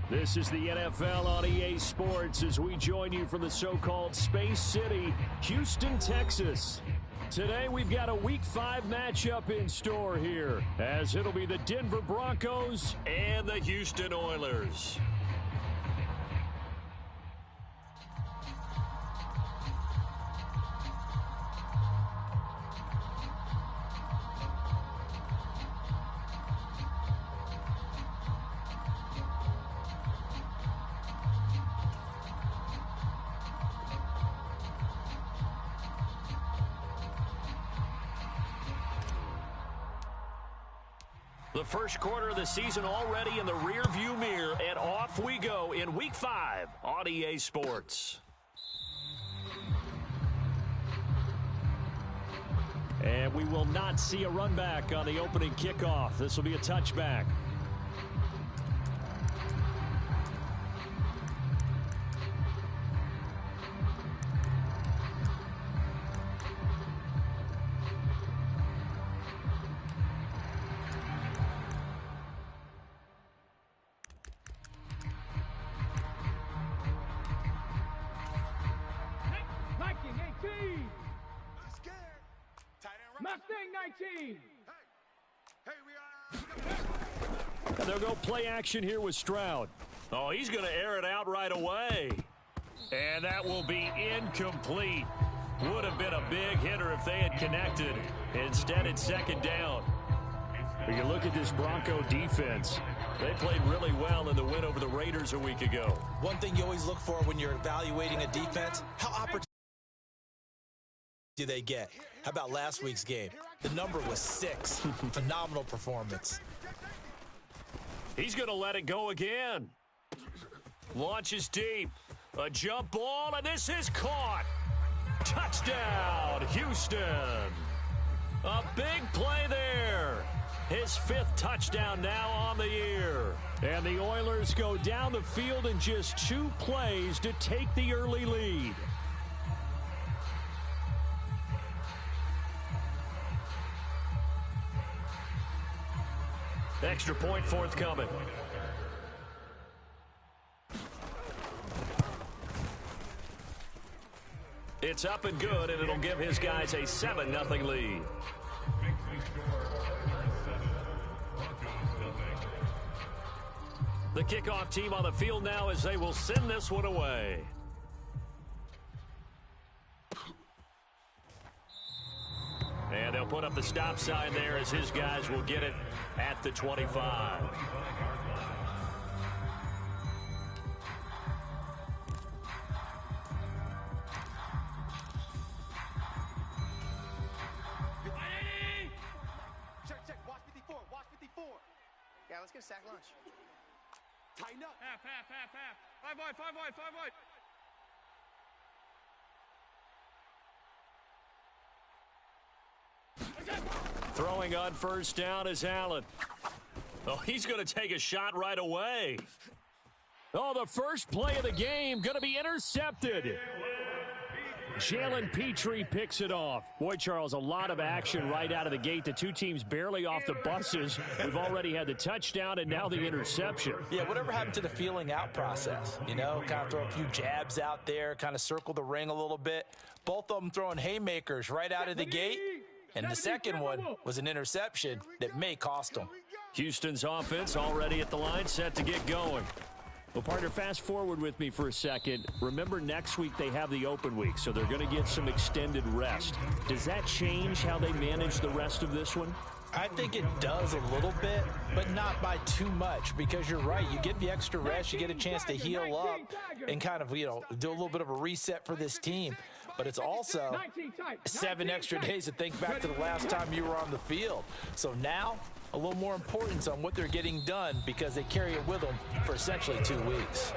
This is the NFL on EA Sports as we join you from the so-called Space City, Houston, Texas. Today we've got a Week 5 matchup in store here, as it'll be the Denver Broncos and the Houston Oilers. The first quarter of the season already in the rearview mirror, and off we go in Week 5 on EA Sports. And we will not see a run back on the opening kickoff. This will be a touchback. And they'll go play action here with Stroud. Oh, he's going to air it out right away. And that will be incomplete. Would have been a big hitter if they had connected. Instead, it's second down. But you look at this Bronco defense. They played really well in the win over the Raiders a week ago. One thing you always look for when you're evaluating a defense, how opportunity do they get? How about last week's game? The number was 6. Phenomenal performance. He's going to let it go again. Launches deep. A jump ball, and this is caught. Touchdown, Houston. A big play there. His 5th touchdown now on the year. And the Oilers go down the field in just 2 plays to take the early lead. Extra point forthcoming. It's up and good, and it'll give his guys a 7-0 lead. The kickoff team on the field now as they will send this one away. And they'll put up the stop sign there as his guys will get it at the 25. Check. Watch 54. Yeah, let's get a sack lunch. Tighten up. Half. 5 wide. Throwing on first down is Allen. Oh, he's going to take a shot right away. Oh, the first play of the game going to be intercepted. Jalen Petrie picks it off. Boy, Charles, a lot of action right out of the gate. The 2 teams barely off the buses. We've already had the touchdown and now the interception. Yeah, whatever happened to the feeling out process? You know, kind of throw a few jabs out there, kind of circle the ring a little bit. Both of them throwing haymakers right out of the gate. And the second one was an interception that may cost them. Houston's offense already at the line, set to get going. Well, partner, fast forward with me for a second. Remember, next week they have the open week, so they're going to get some extended rest. Does that change how they manage the rest of this one? I think it does a little bit, but not by too much, because you're right. You get the extra rest, you get a chance to heal up and kind of, do a little bit of a reset for this team. But it's also 7 extra days to think back to the last time you were on the field. So now, a little more importance on what they're getting done because they carry it with them for essentially 2 weeks.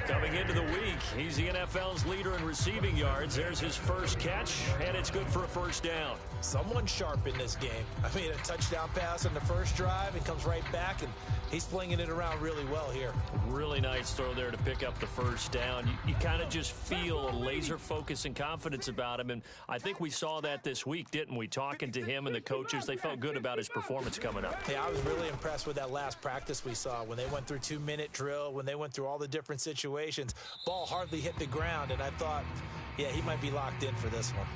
Coming into the week, he's the NFL's leader in receiving yards. There's his first catch, and it's good for a first down. Someone sharp in this game. I mean, a touchdown pass on the first drive and comes right back, and he's flinging it around really well here. Really nice throw there to pick up the first down. You kind of just feel a laser focus and confidence about him, and I think we saw that this week, didn't we? Talking to him and the coaches, they felt good about his performance coming up. Yeah, I was really impressed with that last practice we saw when they went through 2-minute drill, when they went through all the different situations. Ball hardly hit the ground, and I thought, yeah, he might be locked in for this one.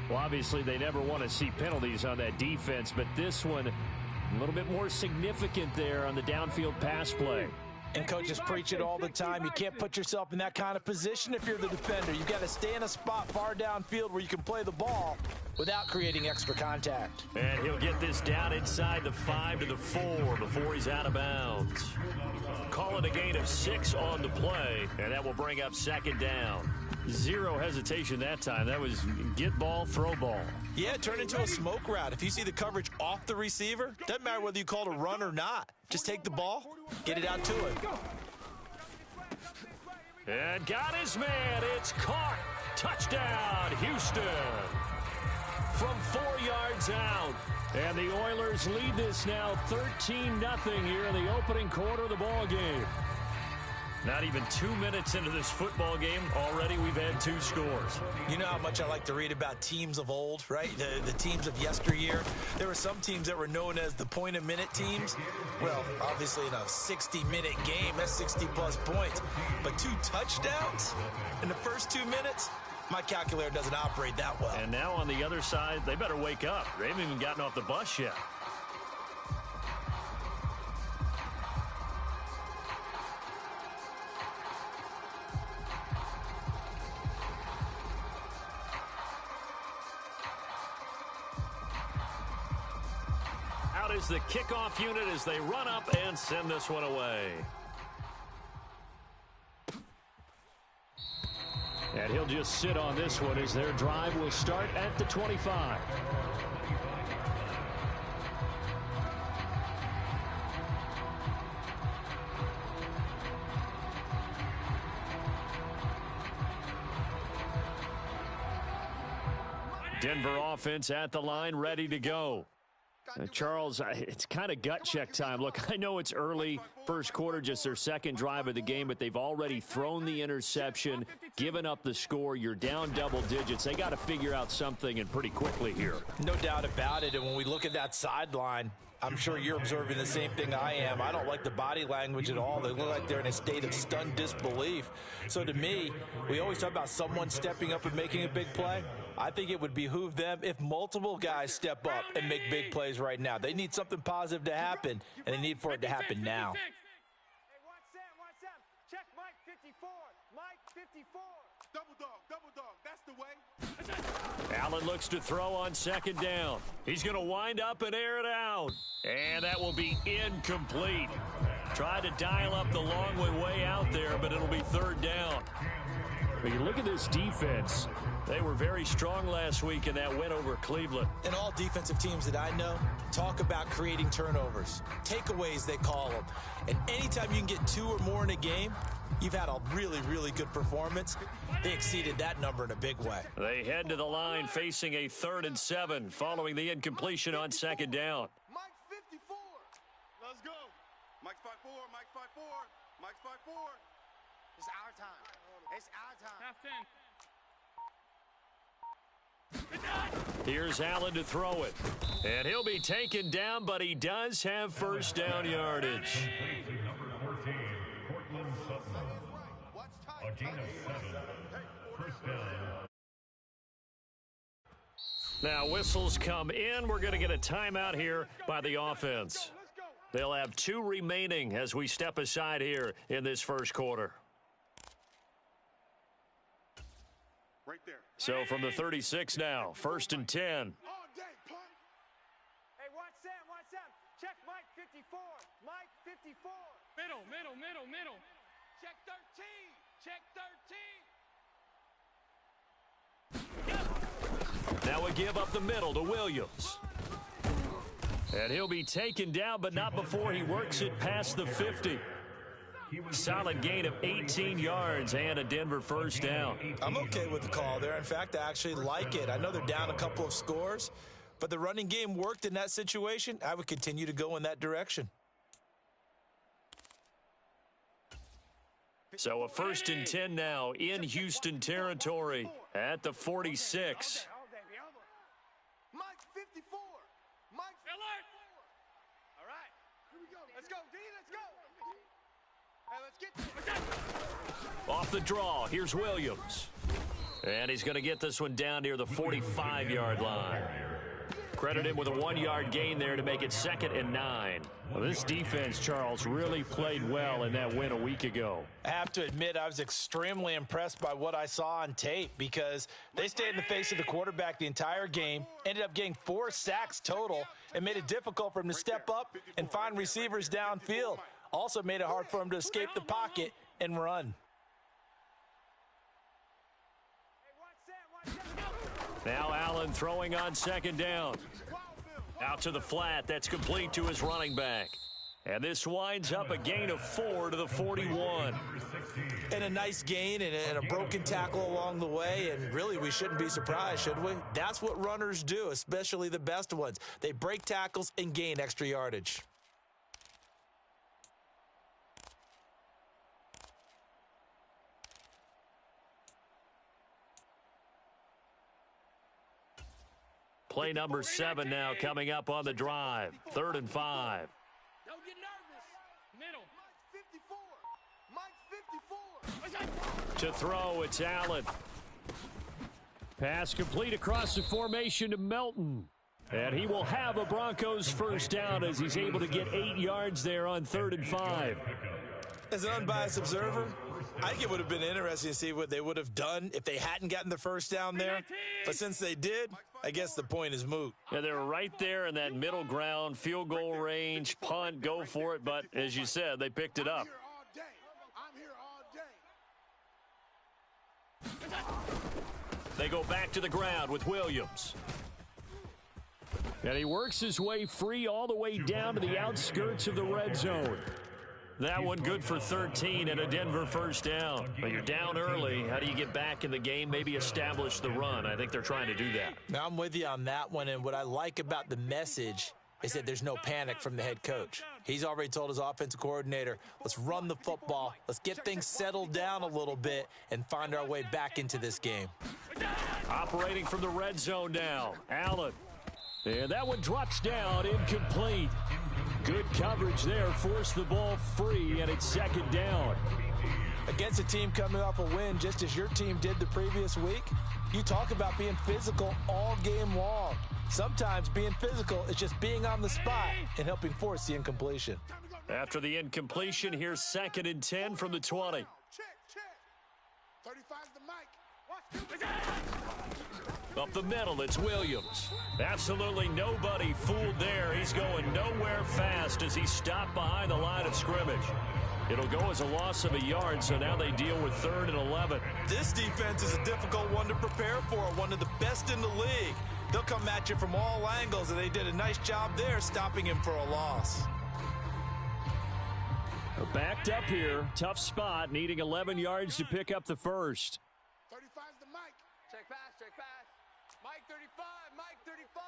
Well, obviously, they never want to see penalties on that defense, but this one a little bit more significant there on the downfield pass play. And coaches preach it all the time. You can't put yourself in that kind of position if you're the defender. You've got to stay in a spot far downfield where you can play the ball without creating extra contact. And he'll get this down inside the 5 to the 4 before he's out of bounds. Call it a gain of 6 on the play, and that will bring up second down. Zero hesitation that time. That was get ball, throw ball. Yeah, turn into a smoke route. If you see the coverage off the receiver, doesn't matter whether you call it a run or not. Just take the ball, get it out to him. And got his man. It's caught. Touchdown, Houston. From 4 yards out. And the Oilers lead this now 13-0 here in the opening quarter of the ball game. Not even 2 minutes into this football game, already we've had 2 scores. You know how much I like to read about teams of old, right? The teams of yesteryear. There were some teams that were known as the point-a-minute teams. Well, obviously in a 60-minute game, that's 60-plus points. But 2 touchdowns in the first 2 minutes? My calculator doesn't operate that well. And now on the other side, they better wake up. They haven't even gotten off the bus yet. Out is the kickoff unit as they run up and send this one away. And he'll just sit on this one as their drive will start at the 25. Denver offense at the line, ready to go. Charles, it's kind of gut check time. Look, I know it's early, first quarter, just their second drive of the game, but they've already thrown the interception, given up the score. You're down double digits. They got to figure out something, and pretty quickly here. No doubt about it, and when we look at that sideline, I'm sure you're observing the same thing I am. I don't like the body language at all. They look like they're in a state of stunned disbelief. So to me, we always talk about someone stepping up and making a big play. I think it would behoove them if multiple guys step up and make big plays right now. They need something positive to happen, and they need for it to happen now. Hey, watch Sam. Check Mike 54. Mike 54. Double dog. That's the way. Allen looks to throw on second down. He's going to wind up and air it out. And that will be incomplete. Tried to dial up the long way out there, but it'll be third down. But you look at this defense. They were very strong last week in that win over Cleveland. And all defensive teams that I know talk about creating turnovers. Takeaways, they call them. And anytime you can get 2 or more in a game, you've had a really, really good performance. They exceeded that number in a big way. They head to the line facing a 3rd and 7 following the incompletion on second down. Mike 54. Let's go. Mike 54. Mike 54. Mike 54. It's our time. It's our time. Half 10. Here's Allen to throw it. And he'll be taken down, but he does have first down yardage. Now whistles come in. We're going to get a timeout here by the offense. They'll have 2 remaining as we step aside here in this first quarter. Right there. So from the 36 now, 1st and 10. All day, punt. Hey, watch Sam. Check Mike 54. Mike 54. Middle. Check 13. Now we give up the middle to Williams. And he'll be taken down, but not before he works it past the 50. Solid gain of 18 yards and a Denver first down. I'm okay with the call there. In fact, I actually like it. I know they're down a couple of scores, but the running game worked in that situation. I would continue to go in that direction. So a 1st and 10 now in Houston territory at the 46. Mike 54. Mike 54. Let's go, D, let's go. Hey, let's get Off the draw, here's Williams. And he's going to get this one down near the 45-yard line. Credit him with a 1-yard gain there to make it 2nd and 9. Well, this defense, Charles, really played well in that win a week ago. I have to admit, I was extremely impressed by what I saw on tape because they stayed in the face of the quarterback the entire game, ended up getting 4 sacks total, and made it difficult for him to step up and find receivers downfield. Also made it hard for him to escape the pocket and run. Now Allen throwing on 2nd down. Out to the flat. That's complete to his running back. And this winds up a gain of 4 to the 41. And a nice gain and a broken tackle along the way. And really, we shouldn't be surprised, should we? That's what runners do, especially the best ones. They break tackles and gain extra yardage. Play number 7 now coming up on the drive. 3rd and 5. Don't get nervous. Middle. Mike 54. To throw, it's Allen. Pass complete across the formation to Melton. And he will have a Broncos first down as he's able to get 8 yards there on 3rd and 5. As an unbiased observer, I think it would have been interesting to see what they would have done if they hadn't gotten the first down there. But since they did, I guess the point is moot. Yeah, they're right there in that middle ground, field goal range, punt, go for it. But as you said, they picked it up. I'm here all day. They go back to the ground with Williams. And he works his way free all the way down to the outskirts of the red zone. That one good for 13 and a Denver first down. But you're down early. How do you get back in the game? Maybe establish the run. I think they're trying to do that. Now, I'm with you on that one, and what I like about the message is that there's no panic from the head coach. He's already told his offensive coordinator, let's run the football, let's get things settled down a little bit, and find our way back into this game. Operating from the red zone now, Allen. And that one drops down, incomplete. Good coverage there, forced the ball free, and it's 2nd down. Against a team coming off a win, just as your team did the previous week, you talk about being physical all game long. Sometimes being physical is just being on the spot and helping force the incompletion. After the incompletion, here's 2nd and 10 from the 20. Check. 35's the mic. Up the middle, it's Williams. Absolutely nobody fooled there. He's going nowhere fast as he stopped behind the line of scrimmage. It'll go as a loss of a yard, so now they deal with 3rd and 11. This defense is a difficult one to prepare for, one of the best in the league. They'll come at you from all angles, and they did a nice job there stopping him for a loss. Backed up here, tough spot, needing 11 yards to pick up the first. 35's the mic. Check pass. Mike 35, Mike 35.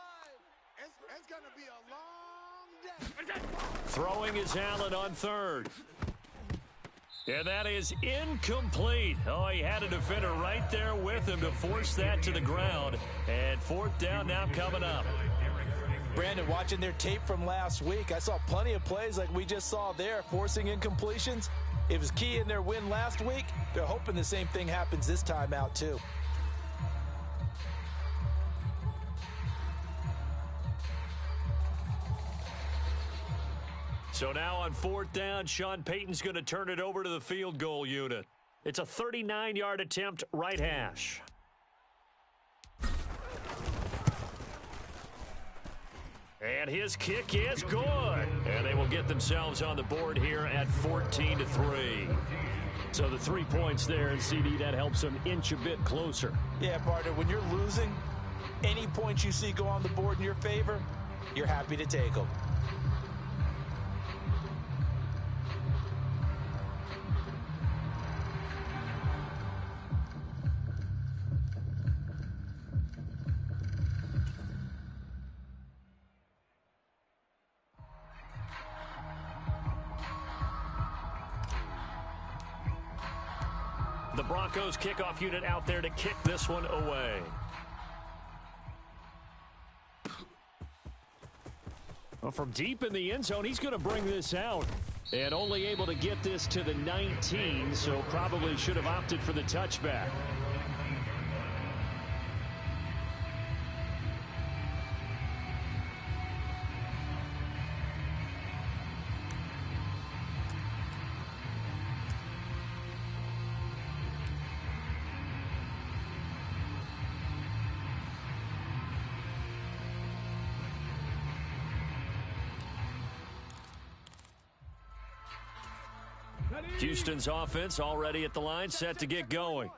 It's going to be a long day. Throwing is Allen on 3rd. And that is incomplete. Oh, he had a defender right there with him to force that to the ground. And 4th down now coming up. Brandon, watching their tape from last week, I saw plenty of plays like we just saw there, forcing incompletions. It was key in their win last week. They're hoping the same thing happens this time out, too. So now on 4th down, Sean Payton's going to turn it over to the field goal unit. It's a 39-yard attempt, right hash. And his kick is good. And they will get themselves on the board here at 14-3. So the 3 points there, and CD, that helps them inch a bit closer. Yeah, partner, when you're losing, any points you see go on the board in your favor, you're happy to take them. The Broncos kickoff unit out there to kick this one away. Well, from deep in the end zone, he's going to bring this out. And only able to get this to the 19, so probably should have opted for the touchback. Houston's offense already at the line, set to get going.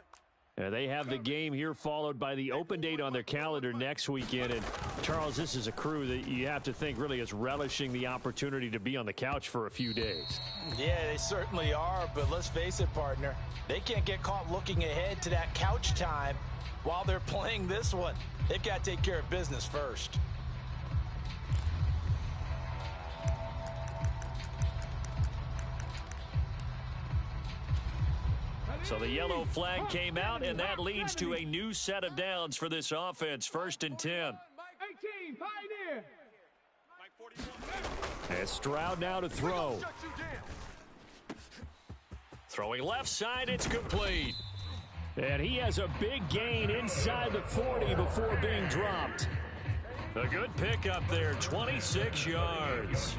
They have the game here followed by the open date on their calendar next weekend. And, Charles, this is a crew that you have to think really is relishing the opportunity to be on the couch for a few days. Yeah, they certainly are, but let's face it, partner. They can't get caught looking ahead to that couch time while they're playing this one. They've got to take care of business first. So the yellow flag came out, and that leads to a new set of downs for this offense. 1st and 10. 18, Pioneer. And Stroud now to throw. Throwing left side, it's complete. And he has a big gain inside the 40 before being dropped. A good pickup there, 26 yards.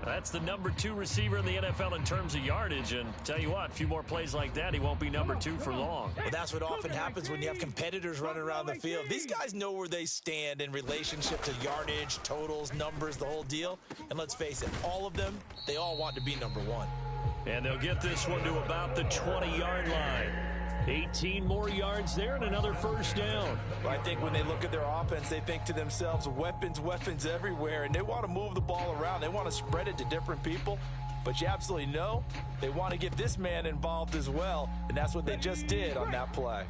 That's the number 2 receiver in the NFL in terms of yardage. And tell you what, a few more plays like that, he won't be number 2 for long. Well, that's what often happens when you have competitors running around the field. These guys know where they stand in relationship to yardage, totals, numbers, the whole deal. And let's face it, all of them, they all want to be number 1. And they'll get this one to about the 20-yard line. 18 more yards there and another first down. Well, I think when they look at their offense, they think to themselves, weapons, weapons everywhere, and they want to move the ball around. They want to spread it to different people, but you absolutely know they want to get this man involved as well, and that's what they just did on that play.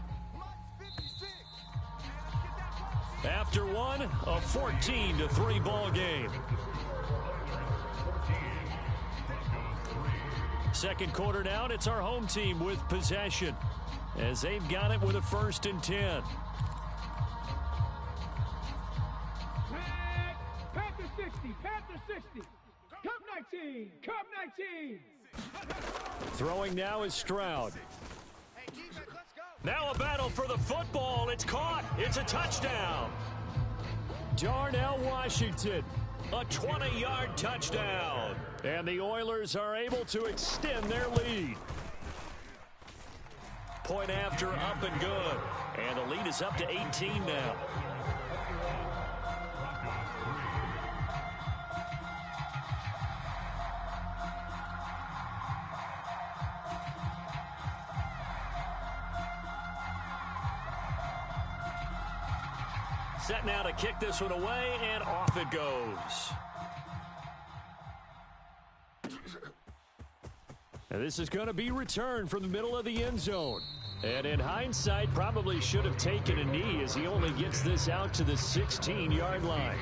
After one, a 14-3 ball game. Second quarter down, it's our home team with possession, as they've got it with a 1st and 10. Panther 60, Panther 60. Cup 19, Cup 19. Throwing now is Stroud. Now a battle for the football. It's caught. It's a touchdown. Darnell Washington. A 20-yard touchdown. And the Oilers are able to extend their lead. Point after, up and good. And the lead is up to 18 now. Set now to kick this one away, and off it goes. And this is going to be returned from the middle of the end zone. And in hindsight, probably should have taken a knee as he only gets this out to the 16-yard line.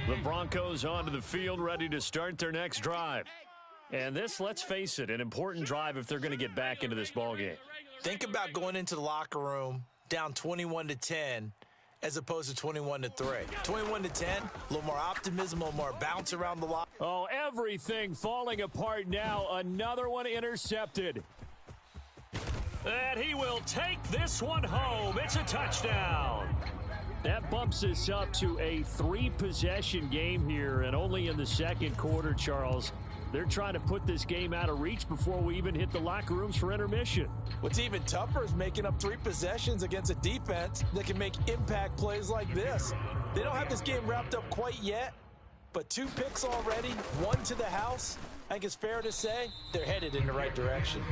The Broncos onto the field, ready to start their next drive. And this, let's face it, an important drive if they're going to get back into this ballgame. Think about going into the locker room down 21-10 as opposed to 21-3. 21-10, a little more optimism, a little more bounce around the locker. Oh, everything falling apart now. Another one intercepted. And he will take this one home. It's a touchdown. That bumps us up to a 3-possession game here, and only in the second quarter, Charles. They're trying to put this game out of reach before we even hit the locker rooms for intermission. What's even tougher is making up 3 possessions against a defense that can make impact plays like this. They don't have this game wrapped up quite yet, but 2 picks already, 1 to the house. I think it's fair to say they're headed in the right direction.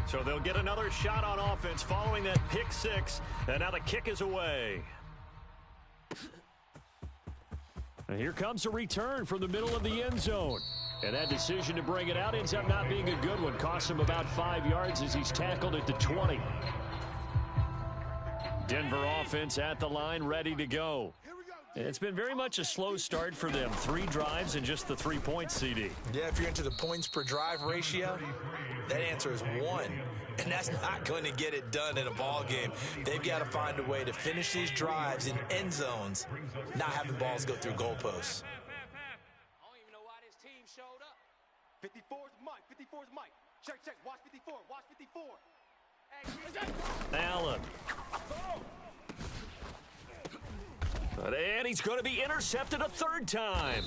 So they'll get another shot on offense following that pick 6, and now the kick is away. And here comes a return from the middle of the end zone. And that decision to bring it out ends up not being a good one. Costs him about 5 yards as he's tackled at the 20. Denver offense at the line, ready to go. It's been very much a slow start for them. 3 drives and just the 3 points, CD. Yeah, if you're into the points per drive ratio, that answer is 1. And that's not going to get it done in a ball game. They've got to find a way to finish these drives in end zones, not having balls go through goalposts. I don't even know why this team showed up. 54's Mike. 54's Mike. Check. Watch 54. Watch 54. Allen. And he's going to be intercepted a 3rd time.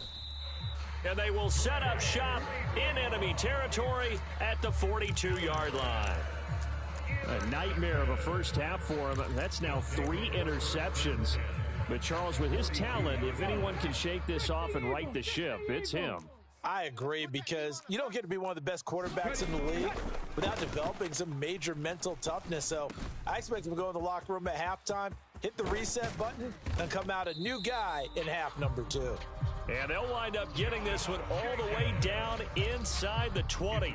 And they will set up shop in enemy territory at the 42-yard line. A nightmare of a first half for him. That's now 3 interceptions. But Charles, with his talent, if anyone can shake this off and right the ship, it's him. I agree, because you don't get to be one of the best quarterbacks in the league without developing some major mental toughness. So I expect him to go in the locker room at halftime, hit the reset button, and come out a new guy in half number 2. And they'll wind up getting this one all the way down inside the 20.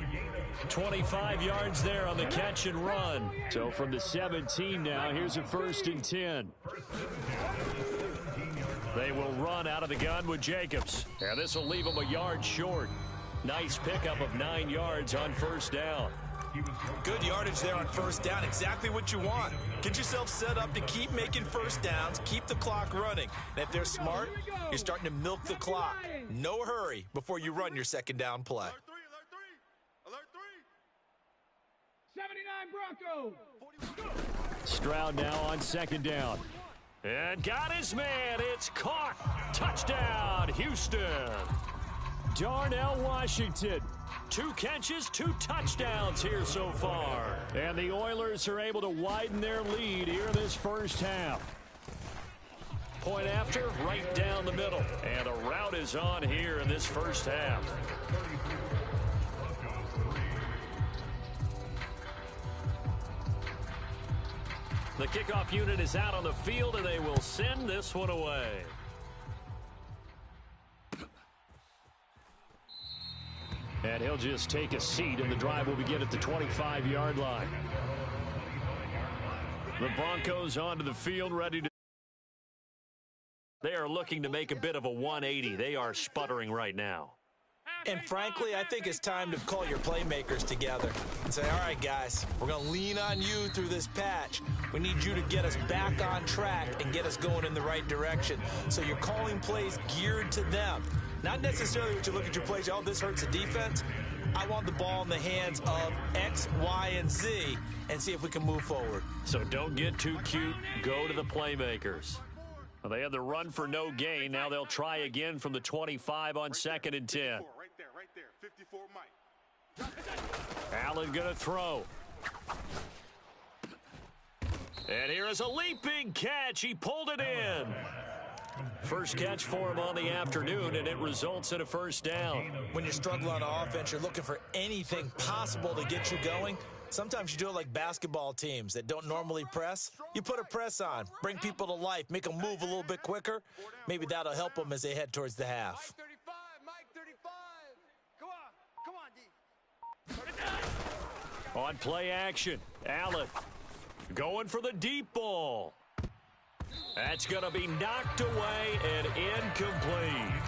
25 yards there on the catch and run. So from the 17 now, here's a 1st and 10. They will run out of the gun with Jacobs. And this will leave them a yard short. Nice pickup of 9 yards on 1st down. Good yardage there on 1st down. Exactly what you want. Get yourself set up to keep making 1st downs, keep the clock running. And if they're smart, you're starting to milk the clock. No hurry before you run your 2nd down play. Alert 79 Broncos. Stroud now on 2nd down. And got his man. It's caught. Touchdown, Houston. Darnell Washington. 2 catches, 2 touchdowns here so far. And the Oilers are able to widen their lead here in this first half. Point after, right down the middle. And a rout is on here in this first half. The kickoff unit is out on the field, and they will send this one away. And he'll just take a seat, and the drive will begin at the 25-yard line. The Broncos onto the field, ready to... They are looking to make a bit of a 180. They are sputtering right now. And frankly, I think it's time to call your playmakers together and say, all right, guys, we're going to lean on you through this patch. We need you to get us back on track and get us going in the right direction. So you're calling plays geared to them. Not necessarily what you look at your plays, oh, this hurts the defense. I want the ball in the hands of X, Y, and Z and see if we can move forward. So don't get too cute. Go to the playmakers. Well, they had the run for no gain. Now they'll try again from the 25 on 2nd and 10. Right there. 54 Mike. Allen going to throw. And here is a leaping catch. He pulled it in. First catch for him on the afternoon, and it results in a 1st down. When you're struggling on offense, you're looking for anything possible to get you going. Sometimes you do it like basketball teams that don't normally press. You put a press on, bring people to life, make them move a little bit quicker. Maybe that'll help them as they head towards the half. Mike 35. Come on, D. On play action, Allen going for the deep ball. That's going to be knocked away and incomplete.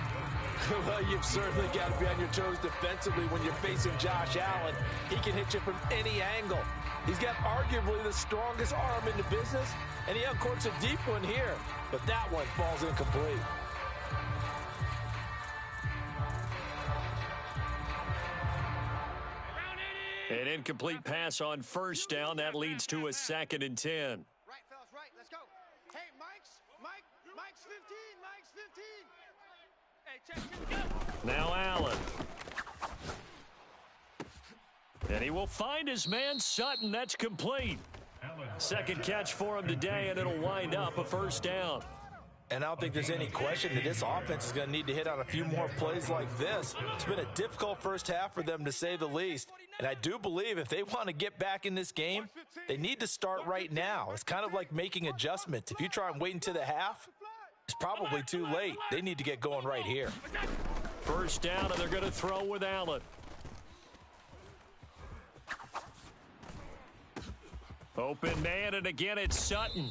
Well, you've certainly got to be on your toes defensively when you're facing Josh Allen. He can hit you from any angle. He's got arguably the strongest arm in the business, and he uncorks a deep one here. But that one falls incomplete. An incomplete pass on 1st down. That leads to a 2nd and 10. Right, fellas, right. Let's go. Hey, Mike's 15. Hey, check. Now Allen. And he will find his man Sutton. That's complete. 2nd catch for him today, and it'll wind up a 1st down. And I don't think there's any question that this offense is going to need to hit on a few more plays like this. It's been a difficult first half for them, to say the least. And I do believe if they want to get back in this game, they need to start right now. It's kind of like making adjustments. If you try and wait until the half, it's probably too late. They need to get going right here. 1st down, and they're going to throw with Allen. Open man, and again it's Sutton.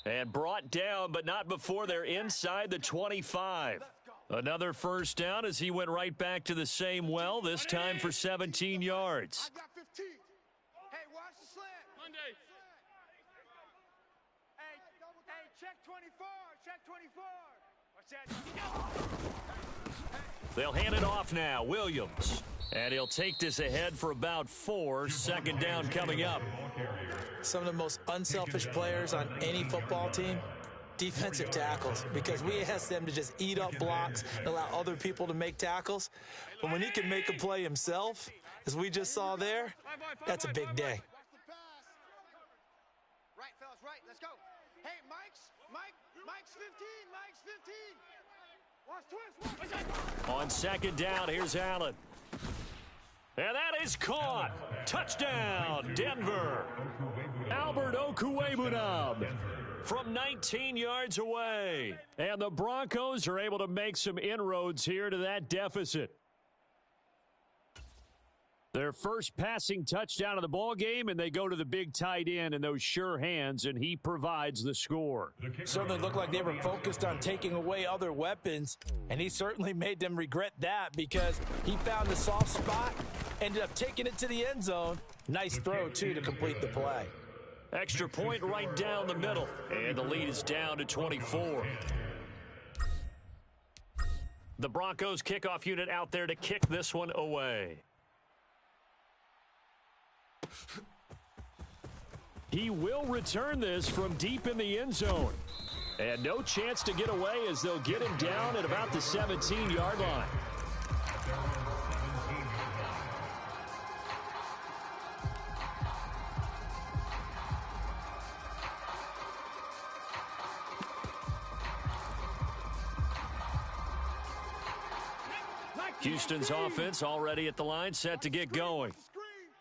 And brought down, but not before they're inside the 25. Another first down as he went right back to the same well, this time for 17 yards. I got 15. Hey, watch the slant. Monday. Hey, check 24. Check 24. Watch that. They'll hand it off now. Williams. And he'll take this ahead for about 4. Second down coming up. Some of the most unselfish players on any football team, defensive tackles, because we ask them to just eat up blocks and allow other people to make tackles. But when he can make a play himself, as we just saw there, that's a big day. Right, fellas, right. Let's go. Hey, Mike's 15. Mike's 15. Watch twist. On second down, here's Allen. And that is caught. Touchdown, Denver. Albert Okwuegbunam from 19 yards away. And the Broncos are able to make some inroads here to that deficit. Their first passing touchdown of the ball game, and they go to the big tight end in those sure hands, and he provides the score. Certainly looked like they were focused on taking away other weapons, and he certainly made them regret that because he found the soft spot, ended up taking it to the end zone. Nice throw, too, to complete the play. Extra point right down the middle, and the lead is down to 24. The Broncos kickoff unit out there to kick this one away. He will return this from deep in the end zone. And no chance to get away as they'll get him down at about the 17-yard line. Houston's offense already at the line, set to get going.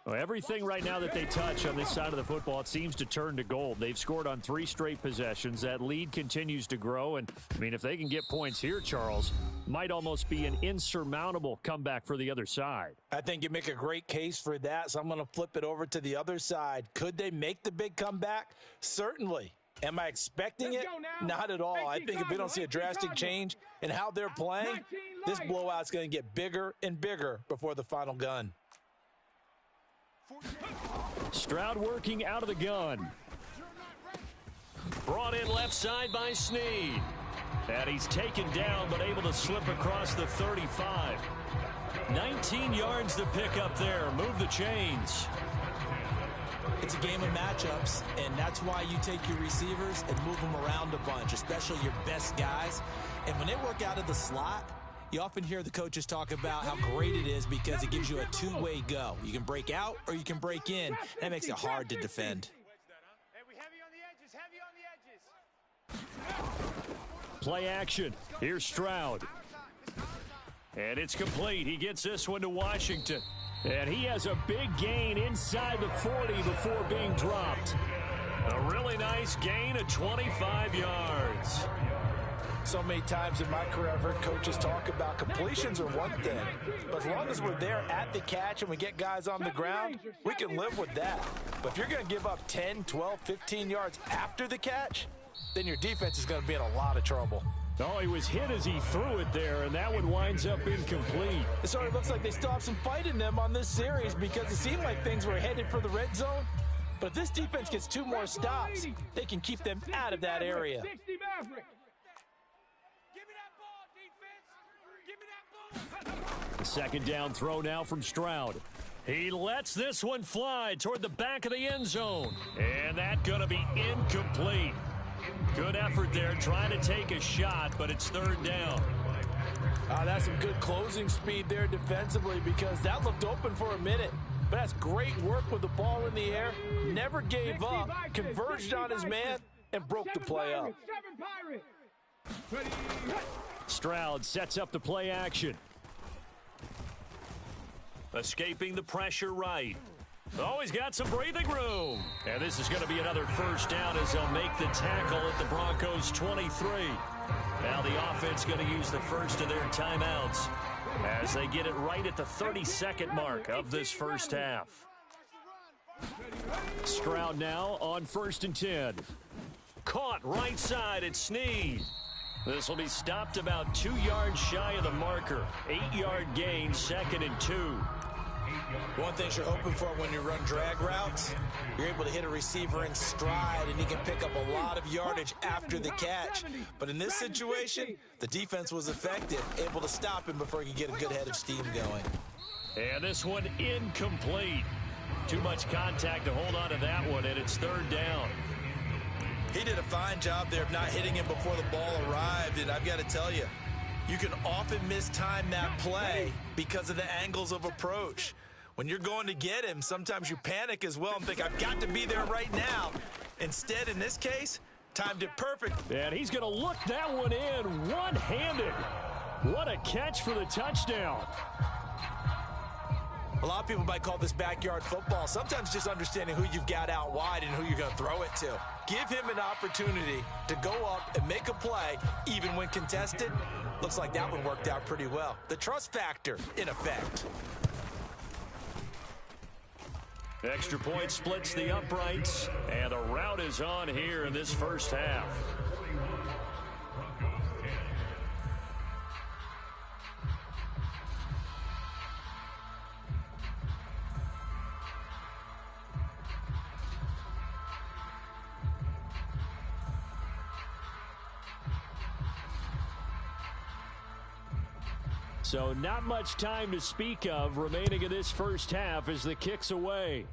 Well, everything right now that they touch on this side of the football, it seems to turn to gold. They've scored on 3 straight possessions. That lead continues to grow. And, I mean, if they can get points here, Charles, might almost be an insurmountable comeback for the other side. I think you make a great case for that, so I'm going to flip it over to the other side. Could they make the big comeback? Certainly. Am I expecting it? Not at all. I think if we don't see a drastic change in how they're playing, this blowout's going to get bigger and bigger before the final gun. Stroud working out of the gun. Brought in left side by Snead. And he's taken down but able to slip across the 35. 19 yards to pick up there. Move the chains. It's a game of matchups, and that's why you take your receivers and move them around a bunch, especially your best guys. And when they work out of the slot, you often hear the coaches talk about how great it is because it gives you a two-way go. You can break out or you can break in. That makes it hard to defend. Play action. Here's Stroud. And it's complete. He gets this one to Washington. And he has a big gain inside the 40 before being dropped. A really nice gain of 25 yards. So many times in my career, I've heard coaches talk about completions are one thing. But as long as we're there at the catch and we get guys on the ground, we can live with that. But if you're going to give up 10, 12, 15 yards after the catch, then your defense is going to be in a lot of trouble. Oh, he was hit as he threw it there, and that one winds up incomplete. It sort of looks like they still have some fight in them on this series because it seemed like things were headed for the red zone. But if this defense gets 2 more stops, they can keep them out of that area. The second down throw now from Stroud. He lets this one fly toward the back of the end zone. And that's going to be incomplete. Good effort there trying to take a shot, but it's third down. That's some good closing speed there defensively because that looked open for a minute. But that's great work with the ball in the air. Never gave up, converged on his man, and broke the play up. Stroud sets up the play action. Escaping the pressure right. Oh, he's got some breathing room. And this is going to be another first down as they'll make the tackle at the Broncos' 23. Now the offense going to use the first of their timeouts as they get it right at the 32nd mark of this first half. Stroud now on 1st and 10. Caught right side at Snead. This will be stopped about 2 yards shy of the marker. 8-yard gain, 2nd and 2. One thing you're hoping for when you run drag routes, you're able to hit a receiver in stride, and he can pick up a lot of yardage after the catch. But in this situation, the defense was effective, able to stop him before he could get a good head of steam going. And this one incomplete. Too much contact to hold on to that one, and it's 3rd down. He did a fine job there of not hitting him before the ball arrived, and I've got to tell you, you can often mistime that play because of the angles of approach. When you're going to get him, sometimes you panic as well and think, I've got to be there right now. Instead, in this case, timed it perfect. And he's going to look that one in one-handed. What a catch for the touchdown. A lot of people might call this backyard football. Sometimes just understanding who you've got out wide and who you're going to throw it to. Give him an opportunity to go up and make a play, even when contested. Looks like that one worked out pretty well. The trust factor, in effect. Extra point splits the uprights, and the route is on here in this first half. So not much time to speak of remaining in this first half as the kick's away.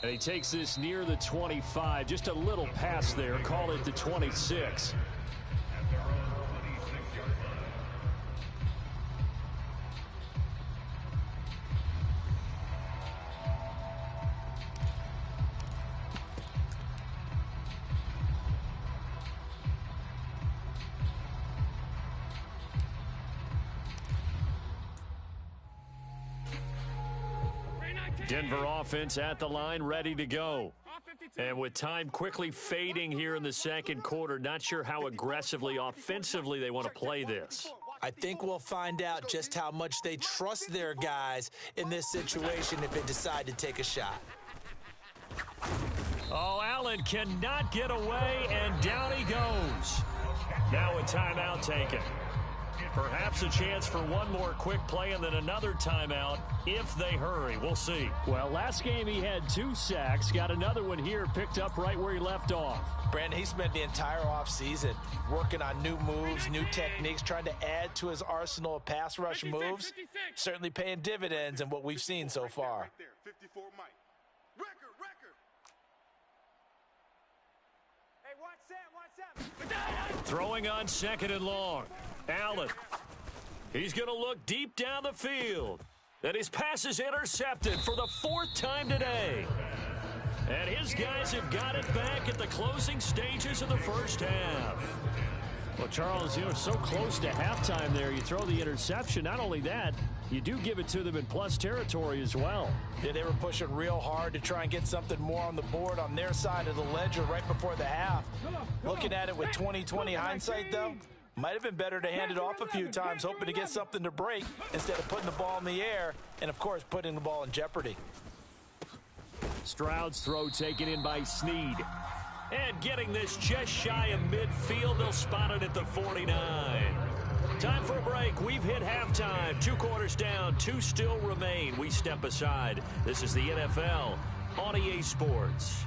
And he takes this near the 25. Just a little pass there. Call it the 26. Denver offense at the line, ready to go. And with time quickly fading here in the second quarter, not sure how aggressively, offensively they want to play this. I think we'll find out just how much they trust their guys in this situation if they decide to take a shot. Oh, Allen cannot get away, and down he goes. Now a timeout taken. Perhaps a chance for one more quick play and then another timeout if they hurry. We'll see. Well, last game he had 2 sacks. Got another one here, picked up right where he left off. Brandon, he spent the entire offseason working on new moves, new techniques, trying to add to his arsenal of pass rush moves. Certainly paying dividends in what we've seen so far. Right there, 54 Mike. Record. Hey, watch that. Throwing on 2nd and long. Allen. He's going to look deep down the field. And his pass is intercepted for the 4th time today. And his guys have got it back at the closing stages of the first half. Well, Charles, you're so close to halftime there. You throw the interception. Not only that, you do give it to them in plus territory as well. Yeah, they were pushing real hard to try and get something more on the board on their side of the ledger right before the half. Looking at it with 20/20 hindsight, though, might have been better to hand it off a few times, hoping to get something to break instead of putting the ball in the air and, of course, putting the ball in jeopardy. Stroud's throw taken in by Snead. And getting this just shy of midfield, they'll spot it at the 49. Time for a break. We've hit halftime. 2 quarters down, 2 still remain. We step aside. This is the NFL on EA Sports.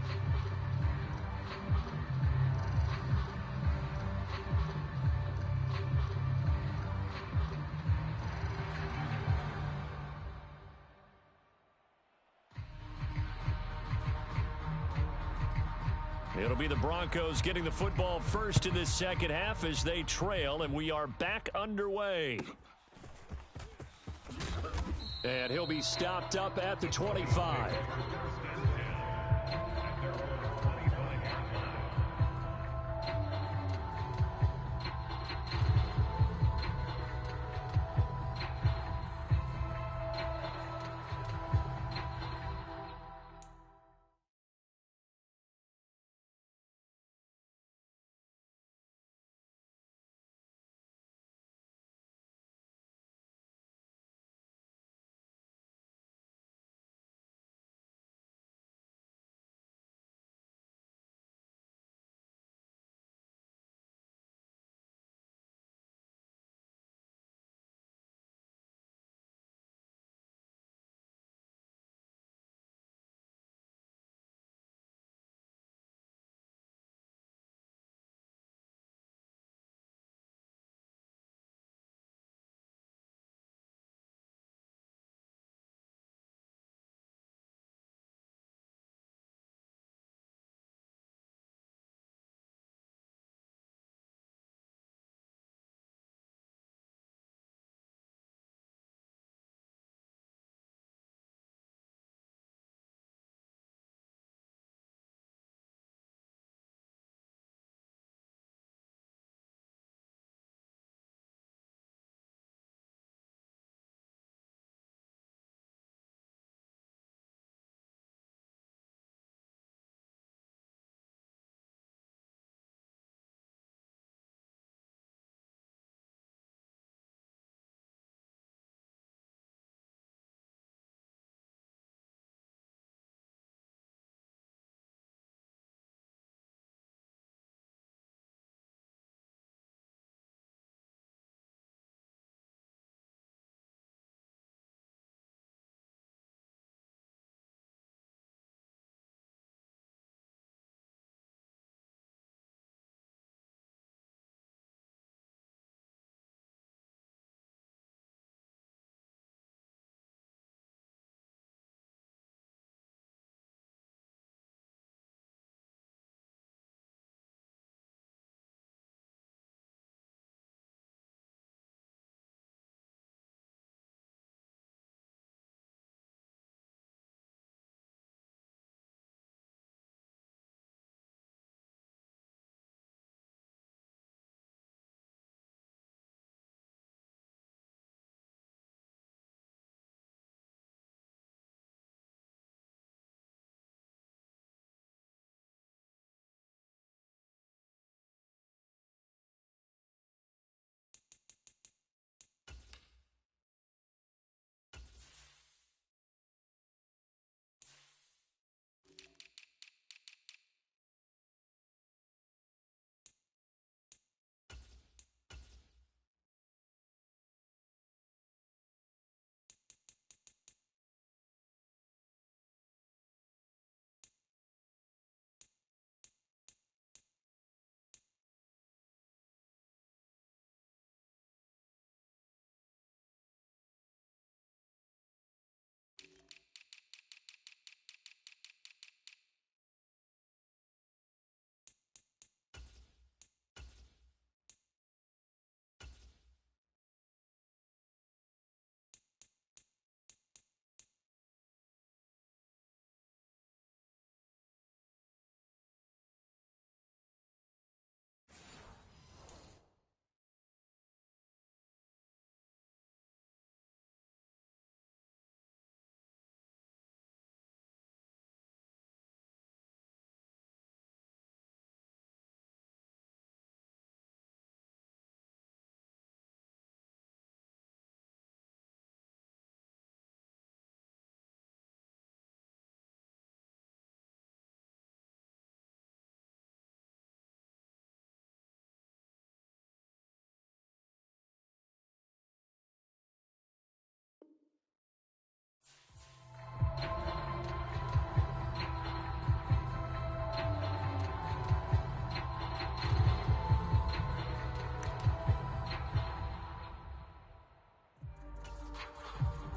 It'll be the Broncos getting the football first in this second half as they trail, and we are back underway. And he'll be stopped up at the 25.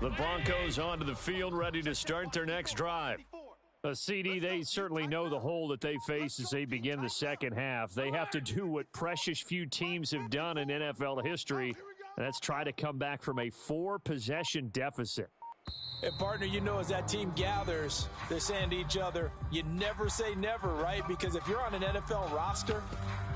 The Broncos onto the field, ready to start their next drive. CD, they certainly know the hole that they face as they begin the second half. They have to do what precious few teams have done in NFL history, and that's try to come back from a 4-possession deficit. And, partner, you know, as that team gathers, they're saying to each other, you never say never, right? Because if you're on an NFL roster,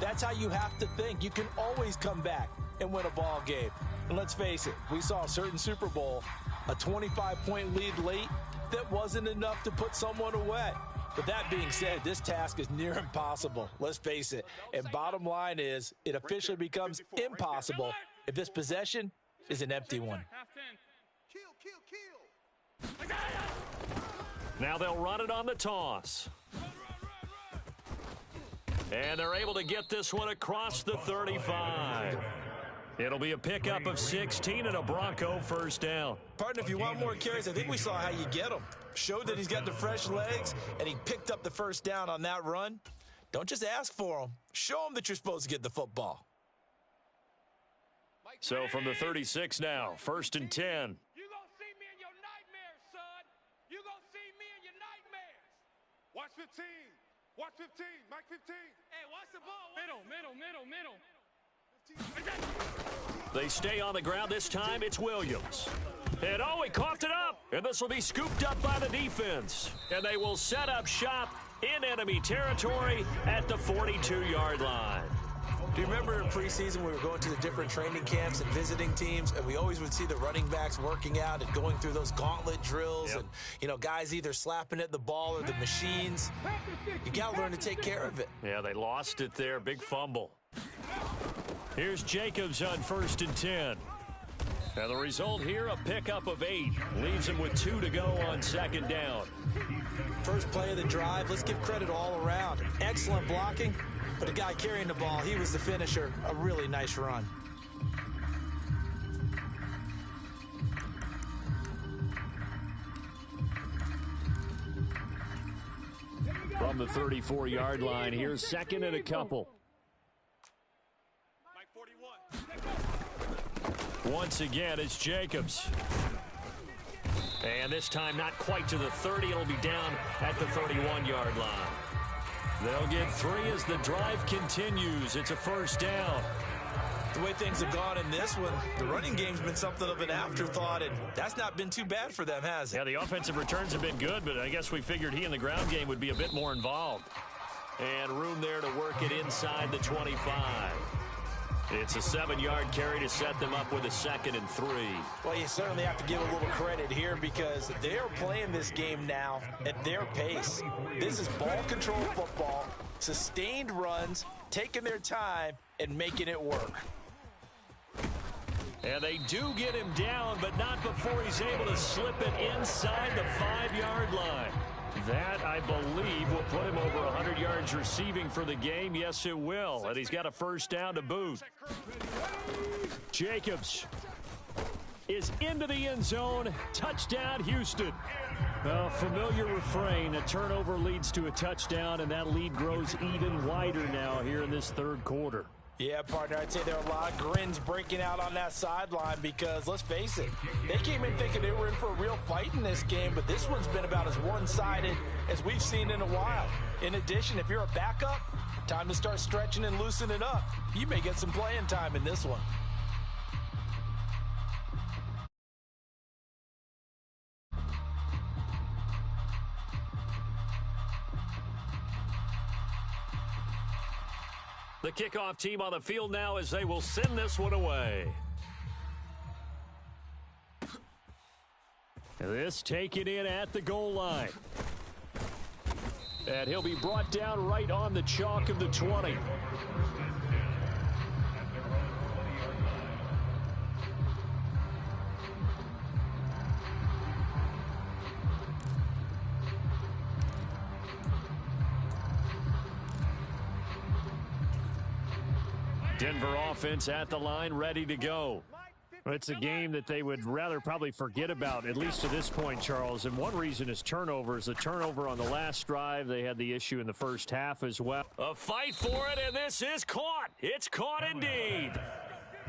that's how you have to think. You can always come back and win a ball game. And let's face it, we saw a certain Super Bowl, a 25-point lead late, that wasn't enough to put someone away. But that being said, this task is near impossible. Let's face it. And bottom line is, it officially becomes impossible if this possession is an empty one. Now they'll run it on the toss. And they're able to get this one across the 35. It'll be a pickup of 16 and a Bronco first down. Partner, if you want more carries, I think we saw how you get them. Showed that he's got the fresh legs, and he picked up the first down on that run. Don't just ask for them. Show them that you're supposed to get the football. So from the 36 now, 1st and 10. You gonna see me in your nightmares, son. You gonna see me in your nightmares. Watch 15. Watch 15. Mike 15. Hey, watch the ball. Middle. They stay on the ground this time. It's Williams. And he coughed it up. And this will be scooped up by the defense. And they will set up shop in enemy territory at the 42-yard line. Do you remember in preseason we were going to the different training camps and visiting teams, and we always would see the running backs working out and going through those gauntlet drills, and, you know, guys either slapping at the ball or the machines. You got to learn to take care of it. Yeah, they lost it there. Big fumble. Here's Jacobs on 1st and 10. And the result here, a pickup of 8. Leaves him with 2 to go on 2nd down. First play of the drive, let's give credit all around. Excellent blocking, but the guy carrying the ball, he was the finisher. A really nice run. From the 34-yard line, here's 2nd and a couple. Once again, it's Jacobs. And this time not quite to the 30. It'll be down at the 31-yard line. They'll get 3 as the drive continues. It's a first down. The way things have gone in this one, the running game's been something of an afterthought, and that's not been too bad for them, has it? Yeah, the offensive returns have been good, but I guess we figured he in the ground game would be a bit more involved. And room there to work it inside the 25. It's a 7-yard carry to set them up with a 2nd and 3. Well, you certainly have to give a little credit here because they're playing this game now at their pace. This is ball control football, sustained runs, taking their time, and making it work. And they do get him down, but not before he's able to slip it inside the 5-yard line. That, I believe, will put him over 100 yards receiving for the game. Yes, it will. And he's got a first down to boot. Jacobs is into the end zone. Touchdown, Houston. A familiar refrain. A turnover leads to a touchdown, and that lead grows even wider now here in this 3rd quarter. Yeah, partner, I'd say there are a lot of grins breaking out on that sideline because, let's face it, they came in thinking they were in for a real fight in this game, but this one's been about as one-sided as we've seen in a while. In addition, if you're a backup, time to start stretching and loosening up. You may get some playing time in this one. The kickoff team on the field now as they will send this one away. This taken in at the goal line. And he'll be brought down right on the chalk of the 20. Denver offense at the line, ready to go. It's a game that they would rather probably forget about, at least to this point, Charles. And one reason is turnovers. A turnover on the last drive. They had the issue in the first half as well. A fight for it, and this is caught. It's caught indeed.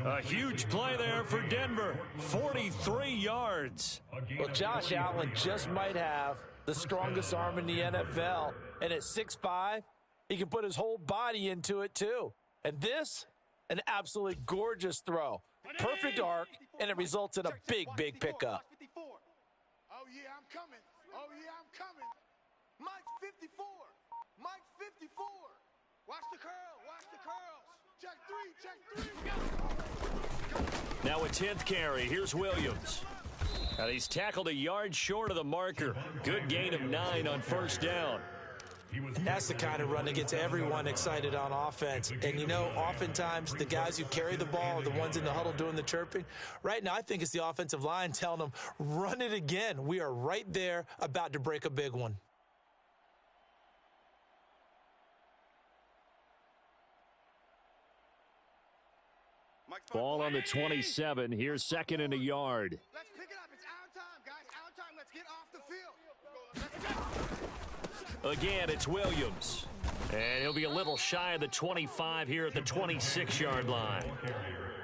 A huge play there for Denver. 43 yards. Well, Josh Allen just might have the strongest arm in the NFL. And at 6'5", he can put his whole body into it too. And this, an absolutely gorgeous throw. Perfect arc, and it results in a big, big pickup. Oh, yeah, I'm coming. Oh, yeah, I'm coming. Mike 54. Mike 54. Watch the curl. Watch the curls. Check three. Now a 10th carry. Here's Williams. And he's tackled a yard short of the marker. Good gain of 9 on first down. And that's the kind of run that gets everyone excited on offense. And, you know, oftentimes the guys who carry the ball are the ones in the huddle doing the chirping. Right now, I think it's the offensive line telling them, run it again. We are right there about to break a big one. Ball on the 27. Here's second and a yard. Let's pick it up. It's our time, guys. Our time. Let's get off the field. Again, it's Williams. And he'll be a little shy of the 25 here at the 26-yard line.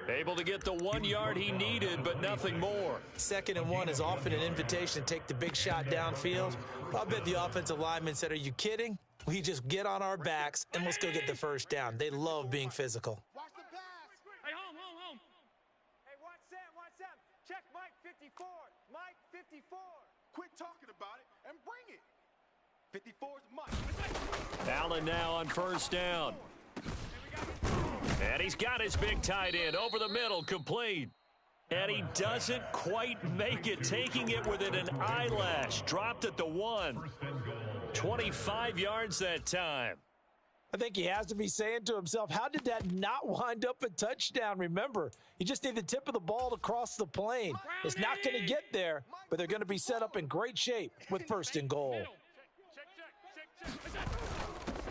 Able to get the 1 yard he needed, but nothing more. 2nd and 1 is often an invitation to take the big shot downfield. I bet the offensive lineman said, are you kidding? We just get on our backs and let's go get the first down. They love being physical. Watch the pass. Hey, home. Hey, watch Sam. Check Mike 54. Mike 54. Quit talking about it and bring it. 54's Mike. Allen now on first down. And he's got his big tight end over the middle, complete. And he doesn't quite make it, taking it within an eyelash. Dropped at the 1. 25 yards that time. I think he has to be saying to himself, how did that not wind up a touchdown? Remember, you just need the tip of the ball to cross the plane. It's not going to get there, but they're going to be set up in great shape with 1st and goal.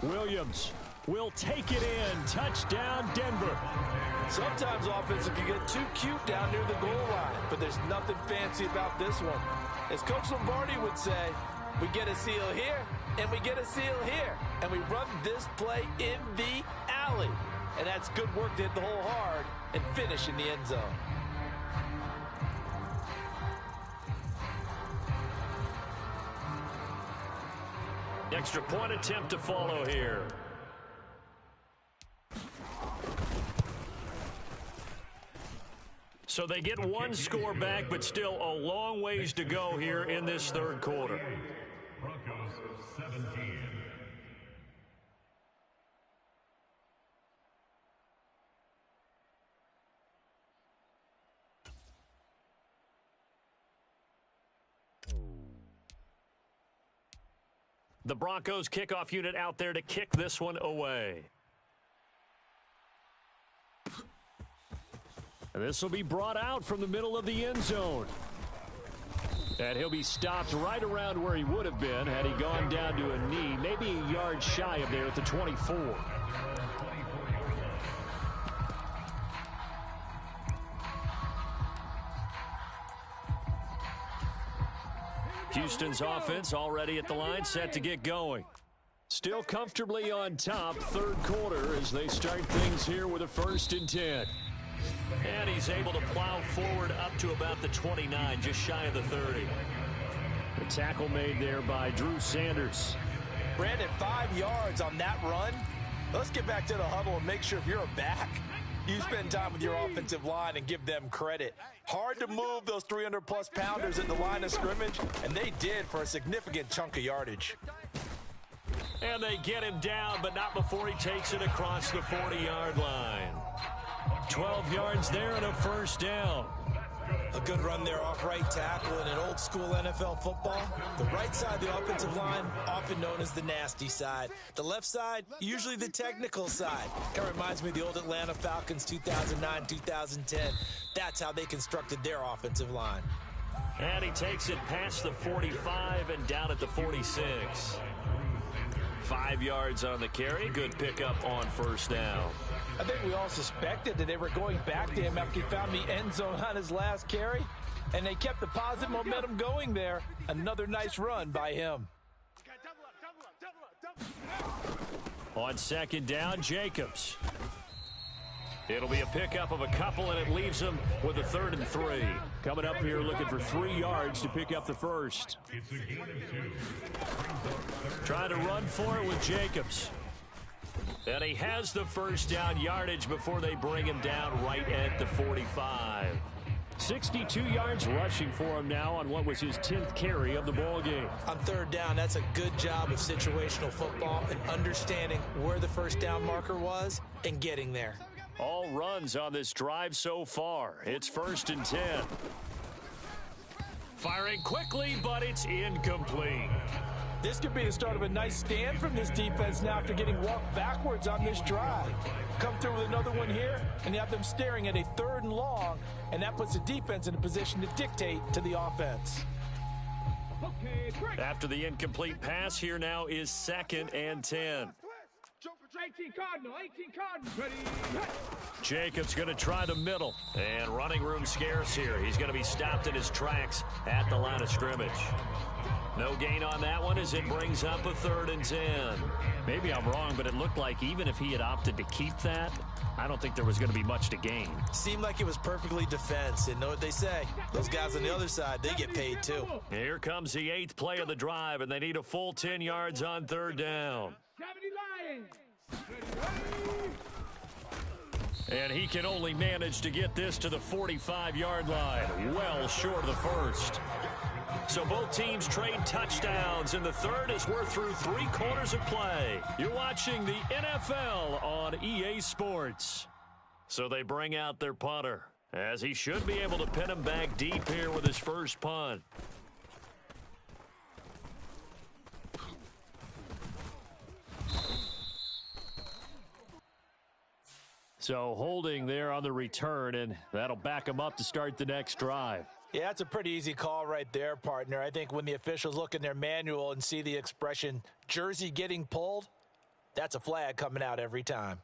Williams will take it in. Touchdown, Denver. Sometimes offenses can get too cute down near the goal line, but there's nothing fancy about this one. As Coach Lombardi would say, we get a seal here, and we get a seal here, and we run this play in the alley. And that's good work to hit the hole hard and finish in the end zone. Extra point attempt to follow here. So they get 1 score back, but still a long ways to go here in this 3rd quarter. Broncos 17. The Broncos kickoff unit out there to kick this one away. And this will be brought out from the middle of the end zone. And he'll be stopped right around where he would have been had he gone down to a knee, maybe a yard shy of there at the 24. Houston's offense already at the line, set to get going. Still comfortably on top, 3rd quarter as they start things here with a 1st and 10. And he's able to plow forward up to about the 29, just shy of the 30. The tackle made there by Drew Sanders. Brandon, 5 yards on that run. Let's get back to the huddle and make sure if you're a back, you spend time with your offensive line and give them credit. Hard to move those 300-plus pounders at the line of scrimmage, and they did for a significant chunk of yardage. And they get him down, but not before he takes it across the 40-yard line. 12 yards there and a 1st down. A good run there off right tackle in an old-school NFL football. The right side of the offensive line, often known as the nasty side. The left side, usually the technical side. Kind of reminds me of the old Atlanta Falcons 2009-2010. That's how they constructed their offensive line. And he takes it past the 45 and down at the 46. 5 yards on the carry. Good pickup on 1st down. I think we all suspected that they were going back to him after he found the end zone on his last carry, and they kept the positive momentum going there. Another nice run by him. On 2nd down, Jacobs. It'll be a pickup of a couple, and it leaves them with a 3rd and 3. Coming up here looking for 3 yards to pick up the first. It's a gain of 2. Trying to run for it with Jacobs. And he has the first down yardage before they bring him down right at the 45. 62 yards rushing for him now on what was his 10th carry of the ball game. On 3rd down, that's a good job of situational football and understanding where the first down marker was and getting there. All runs on this drive so far. It's 1st and 10. Firing quickly, but it's incomplete. This could be the start of a nice stand from this defense now after getting walked backwards on this drive. Come through with another one here, and you have them staring at a 3rd and long, and that puts the defense in a position to dictate to the offense. After the incomplete pass, here now is 2nd and 10. 18 Cardinal, 18 Cardinal. Ready. Jacobs going to try the middle, and running room scarce here. He's going to be stopped in his tracks at the line of scrimmage. No gain on that one as it brings up a 3rd and 10. Maybe I'm wrong, but it looked like even if he had opted to keep that, I don't think there was going to be much to gain. Seemed like it was perfectly defense. And know what they say? Those guys on the other side, they get paid too. Here comes the 8th play of the drive, and they need a full 10 yards on 3rd down. 70 Lions. And he can only manage to get this to the 45-yard line, well short of the first. So both teams trade touchdowns, and the third is worth through 3 quarters of play. You're watching the NFL on EA Sports. So they bring out their punter, as he should be able to pin him back deep here with his first punt. So holding there on the return, and that'll back him up to start the next drive. Yeah, that's a pretty easy call right there, partner. I think when the officials look in their manual and see the expression jersey getting pulled, that's a flag coming out every time.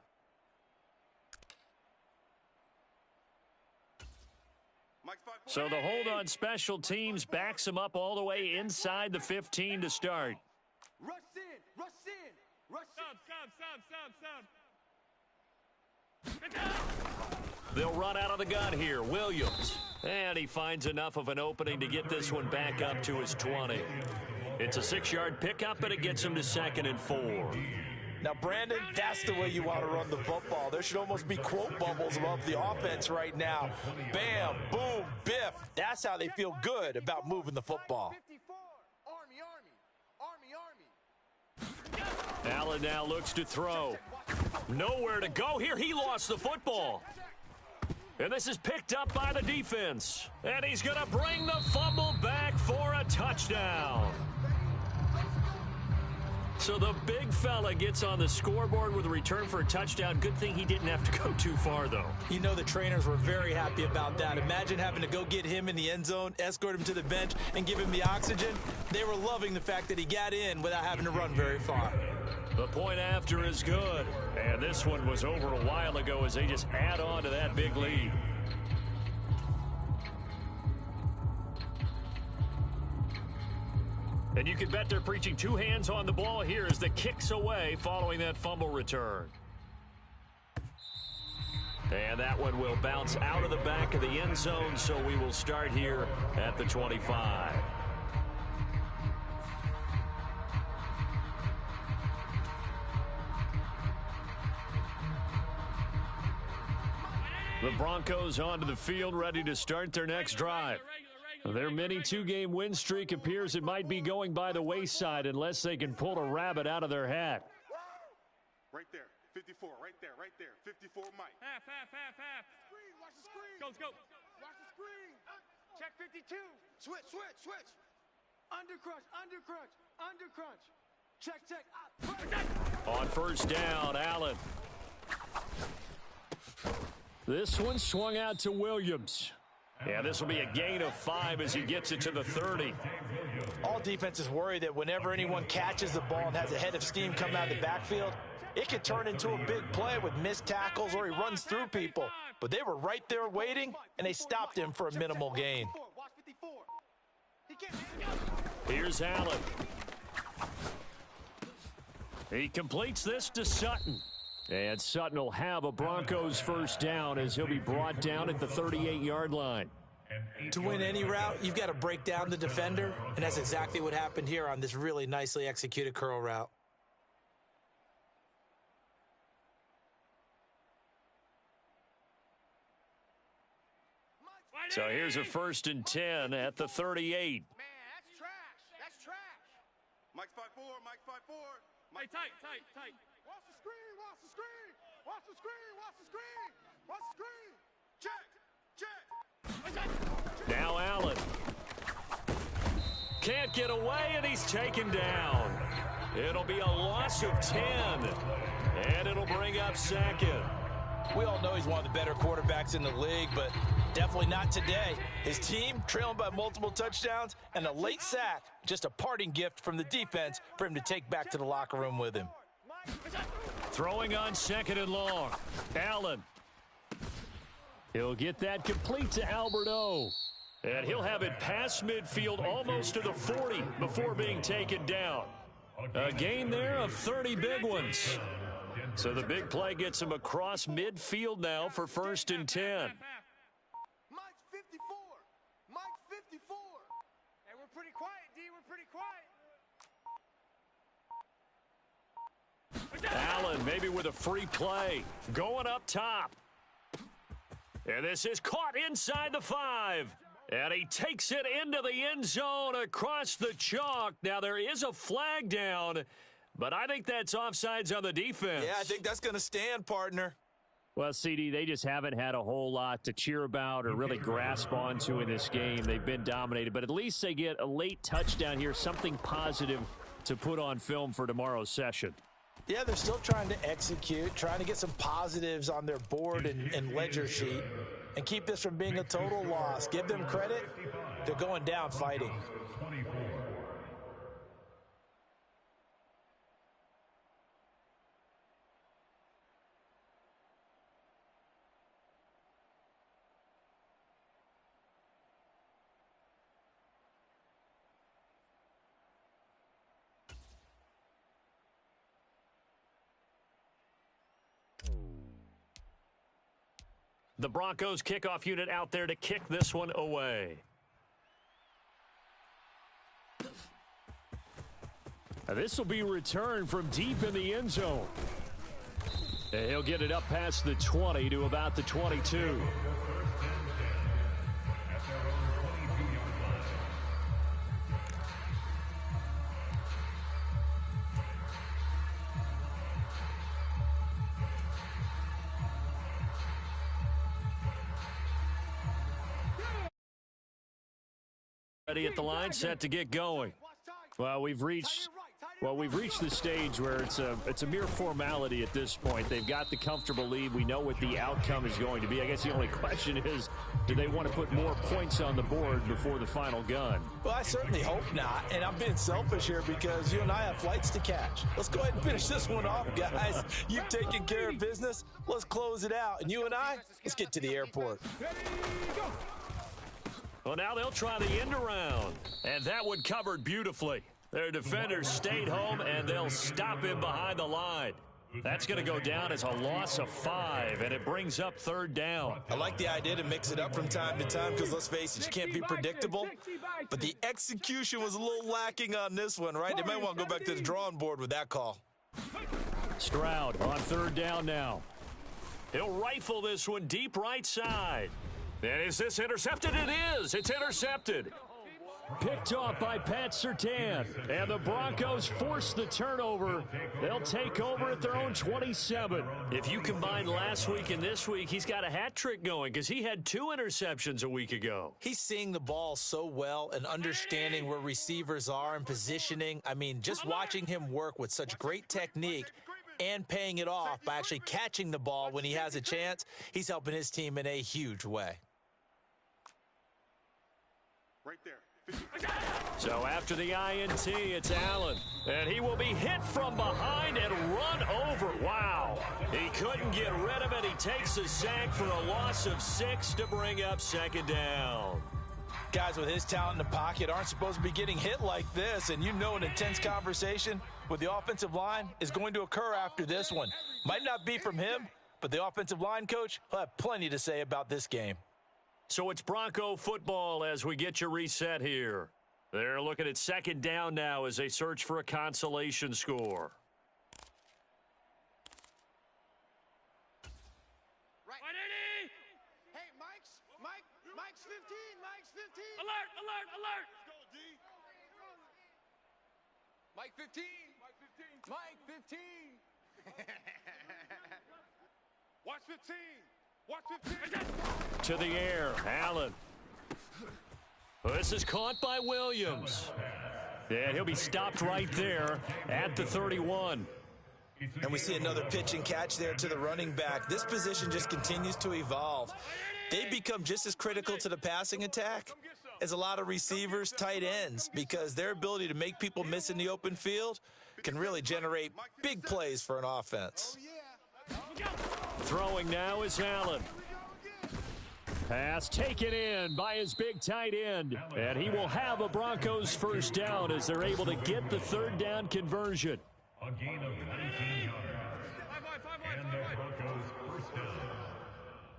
So the hold on special teams backs him up all the way inside the 15 to start. Rush in, rush in, rush in. They'll run out of the gun here. Williams. And he finds enough of an opening to get this one back up to his 20. It's a 6-yard pickup, and it gets him to 2nd and 4. Now, Brandon, that's the way you want to run the football. There should almost be quote bubbles above the offense right now. Bam, boom, biff. That's how they feel good about moving the football. Allen now looks to throw. Nowhere to go here. He lost the football. And this is picked up by the defense. And he's going to bring the fumble back for a touchdown. So the big fella gets on the scoreboard with a return for a touchdown. Good thing he didn't have to go too far, though. You know the trainers were very happy about that. Imagine having to go get him in the end zone, escort him to the bench, and give him the oxygen. They were loving the fact that he got in without having to run very far. The point after is good. And this one was over a while ago as they just add on to that big lead. And you can bet they're preaching 2 hands on the ball here as the kick's away following that fumble return. And that one will bounce out of the back of the end zone, so we will start here at the 25. The Broncos onto the field, ready to start their next drive. Their mini 2-game win streak appears it might be going by the wayside unless they can pull a rabbit out of their hat. Right there, 54, right there, 54, Mike. Half. Screen, watch the screen. Go. Watch the screen. Check 52. Switch. Under crunch. Check. On first down, Allen. This one swung out to Williams. Yeah, this will be a gain of 5 as he gets it to the 30. All defenses worry that whenever anyone catches the ball and has a head of steam come out of the backfield, it could turn into a big play with missed tackles or he runs through people. But they were right there waiting, and they stopped him for a minimal gain. Watch 54. Here's Allen. He completes this to Sutton. And Sutton will have a Broncos first down as he'll be brought down at the 38-yard line. To win any route, you've got to break down the defender, and that's exactly what happened here on this really nicely executed curl route. So here's a 1st and 10 at the 38. Man, that's trash. That's trash. Mike's 5-4. Mike's 5-4. Hey, tight. Watch the screen. Watch the screen. Watch the screen. Watch the screen. Watch the screen. Check. Now Allen. Can't get away, and he's taken down. It'll be a loss of 10, and it'll bring up 2nd. We all know he's one of the better quarterbacks in the league, but definitely not today. His team trailing by multiple touchdowns and a late sack, just a parting gift from the defense for him to take back to the locker room with him. Throwing on 2nd and long. Allen. He'll get that complete to Albert O. And he'll have it past midfield almost to the 40 before being taken down. A gain there of 30 big ones. So the big play gets him across midfield now for 1st and 10. Mike's 54. Mike's 54. Hey, we're pretty quiet, D. We're pretty quiet. Allen maybe with a free play. Going up top. And this is caught inside the 5. And he takes it into the end zone across the chalk. Now there is a flag down, but I think that's offsides on the defense. Yeah, I think that's going to stand, partner. Well, CD, they just haven't had a whole lot to cheer about or really grasp onto in this game. They've been dominated, but at least they get a late touchdown here, something positive to put on film for tomorrow's session. Yeah, they're still trying to execute, trying to get some positives on their board and ledger sheet and keep this from being a total loss. Give them credit. They're going down fighting. The Broncos kickoff unit out there to kick this one away. Now this will be returned from deep in the end zone. And he'll get it up past the 20 to about the 22. Ready at the line, set to get going. Well, we've reached the stage where it's a mere formality at this point. They've got the comfortable lead. We know what the outcome is going to be. I guess the only question is, do they want to put more points on the board before the final gun? Well, I certainly hope not, and I'm being selfish here because you and I have flights to catch. Let's go ahead and finish this one off, guys. You've taken care of business. Let's close it out, and you and I, let's get to the airport. Well, now they'll try the end around, and that one covered beautifully. Their defenders stayed home, and they'll stop him behind the line. That's going to go down as a loss of 5, and it brings up 3rd down. I like the idea to mix it up from time to time because, let's face it, you can't be predictable. But the execution was a little lacking on this one, right? They might want to go back to the drawing board with that call. Stroud on 3rd down now. He'll rifle this one deep right side. And is this intercepted? It is. It's intercepted. Picked off by Pat Surtain. And the Broncos force the turnover. They'll take over at their own 27. If you combine last week and this week, he's got a hat trick going because he had 2 interceptions a week ago. He's seeing the ball so well and understanding where receivers are and positioning. I mean, just watching him work with such great technique and paying it off by actually catching the ball when he has a chance, he's helping his team in a huge way. Right there. So after the INT, it's Allen. And he will be hit from behind and run over. Wow. He couldn't get rid of it. He takes a sack for a loss of 6 to bring up 2nd down. Guys with his talent in the pocket aren't supposed to be getting hit like this. And you know, an intense conversation with the offensive line is going to occur after this one. Might not be from him, but the offensive line coach will have plenty to say about this game. So it's Bronco football as we get your reset here. They're looking at second down now as they search for a consolation score. Hey, Mike's 15, Mike's 15. Alert, alert, alert. Let's go, D. Mike 15. Mike 15. Watch 15. Watch 15. To the air, Allen. This is caught by Williams. And he'll be stopped right there at the 31. And we see another pitch and catch there to the running back. This position just continues to evolve. They become just as critical to the passing attack as a lot of receivers, tight ends, because their ability to make people miss in the open field can really generate big plays for an offense. Throwing now is Allen. Pass taken in by his big tight end. And he will have a Broncos first down as they're able to get the third down conversion. A gain of 19 yards. And the Broncos first down.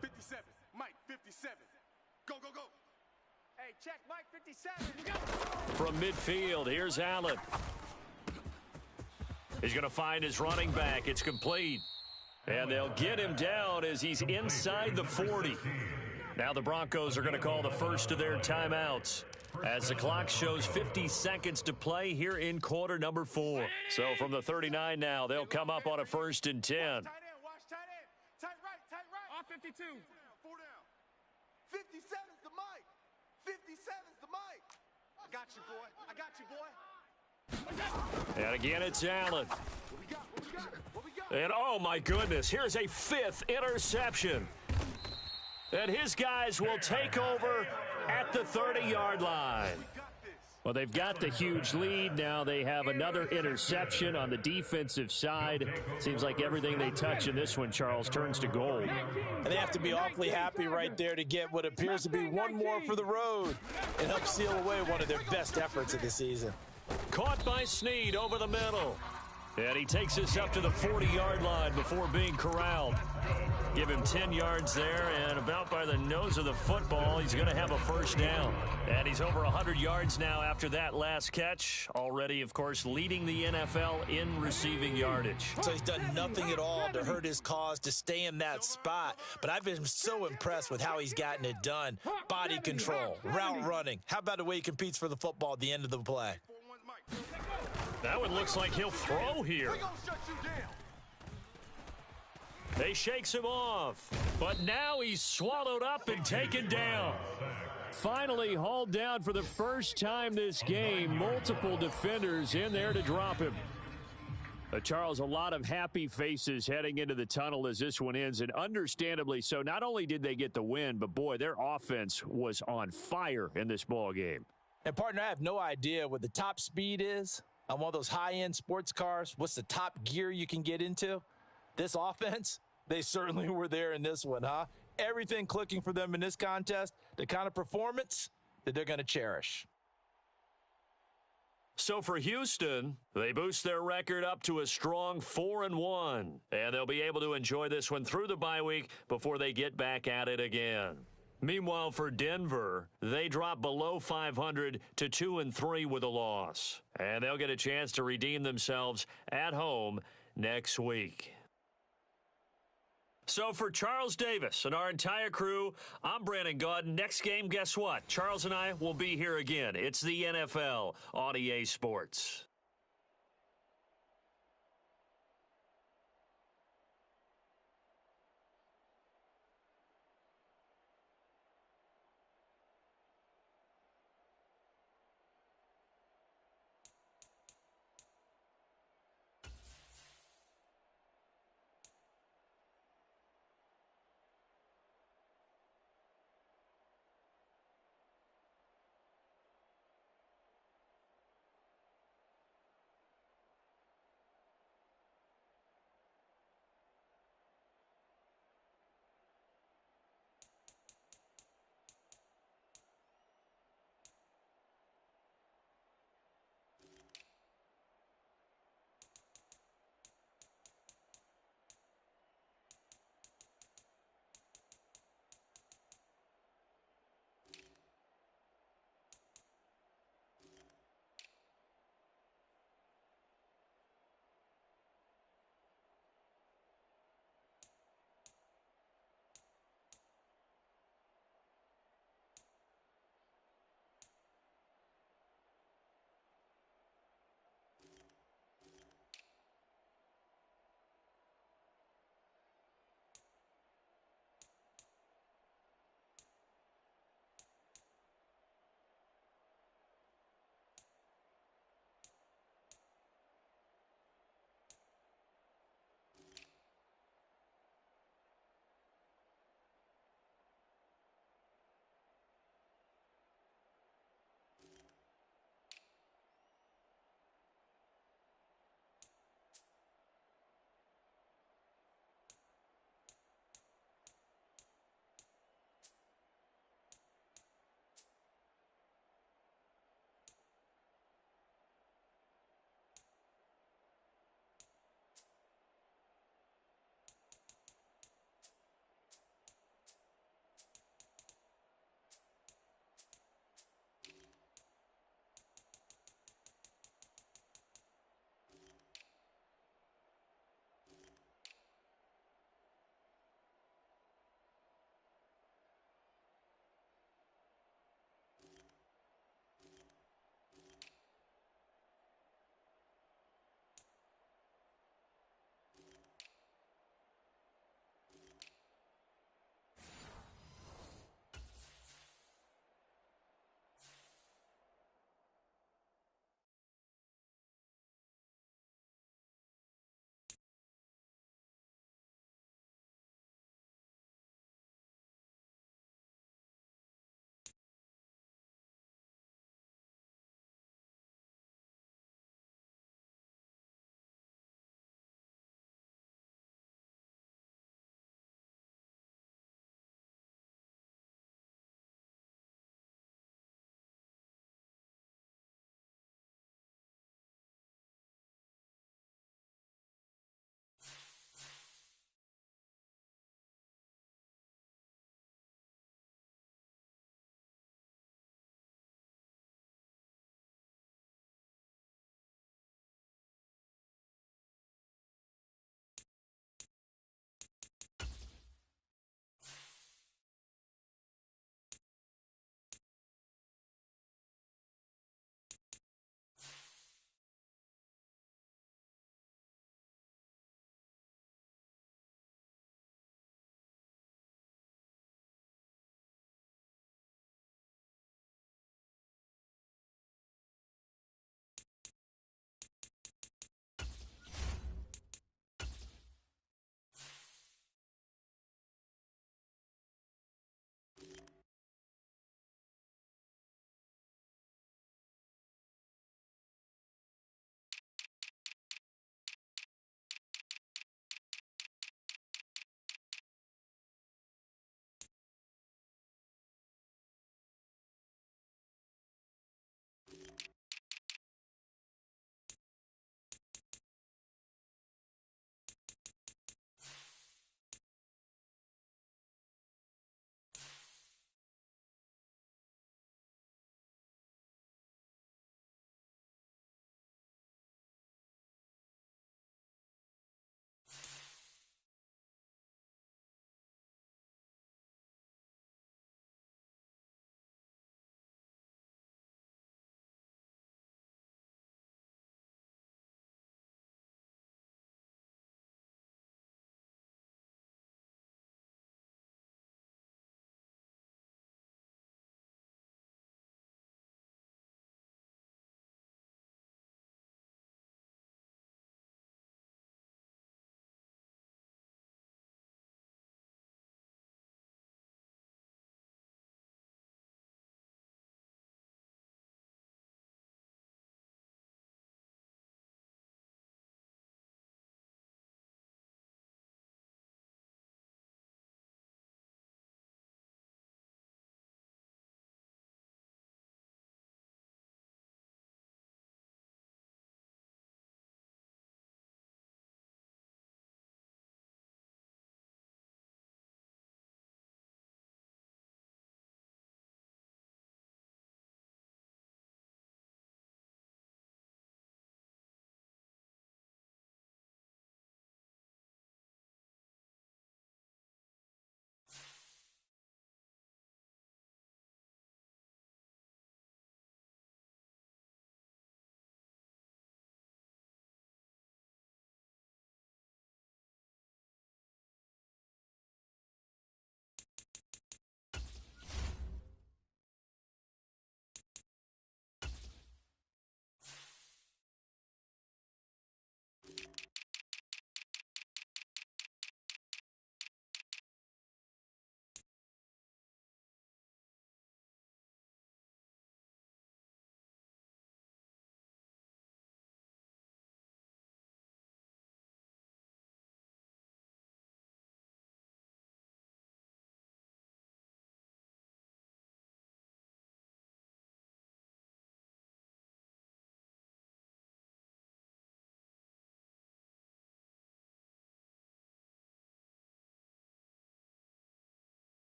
57. Mike 57. Go, go, go. Hey, check Mike 57. From midfield, here's Allen. He's going to find his running back. It's complete. And they'll get him down as he's inside the 40. Now the Broncos are going to call the first of their timeouts as the clock shows 50 seconds to play here in quarter number 4. So from the 39 now, they'll come up on a 1st and 10. Tight end, watch tight end. Tight right. Off 52. 4 down. 57's the Mike. 57's the Mike. I got you, boy. I got you, boy. And again, it's Allen. What we got? What we got? What we got? And oh my goodness, here's a 5th interception. And his guys will take over at the 30-yard line. Well, they've got the huge lead. Now they have another interception on the defensive side. Seems like everything they touch in this one, Charles, turns to gold. And they have to be awfully happy right there to get what appears to be one more for the road and help seal away one of their best efforts of the season. Caught by Snead over the middle. And he takes us up to the 40-yard line before being corralled. Give him 10 yards there, and about by the nose of the football, he's going to have a first down. And he's over 100 yards now after that last catch. Already, of course, leading the NFL in receiving yardage. So he's done nothing at all to hurt his cause to stay in that spot. But I've been so impressed with how he's gotten it done. Body control, route running. How about the way he competes for the football at the end of the play? That one looks like he'll throw here. They shakes him off, but now he's swallowed up and taken down. Finally hauled down for the first time this game. Multiple defenders in there to drop him. Charles, a lot of happy faces heading into the tunnel as this one ends, and understandably so. Not only did they get the win, but boy, their offense was on fire in this ball game. And partner, I have no idea what the top speed is on one of those high-end sports cars. What's the top gear you can get into? This offense, they certainly were there in this one, huh? Everything clicking for them in this contest, the kind of performance that they're going to cherish. So for Houston, they boost their record up to a strong 4-1, and they'll be able to enjoy this one through the bye week before they get back at it again. Meanwhile, for Denver, they drop below 500 to 2-3 with a loss, and they'll get a chance to redeem themselves at home next week. So for Charles Davis and our entire crew, I'm Brandon Gaudin. Next game, guess what? Charles and I will be here again. It's the NFL on EA Sports.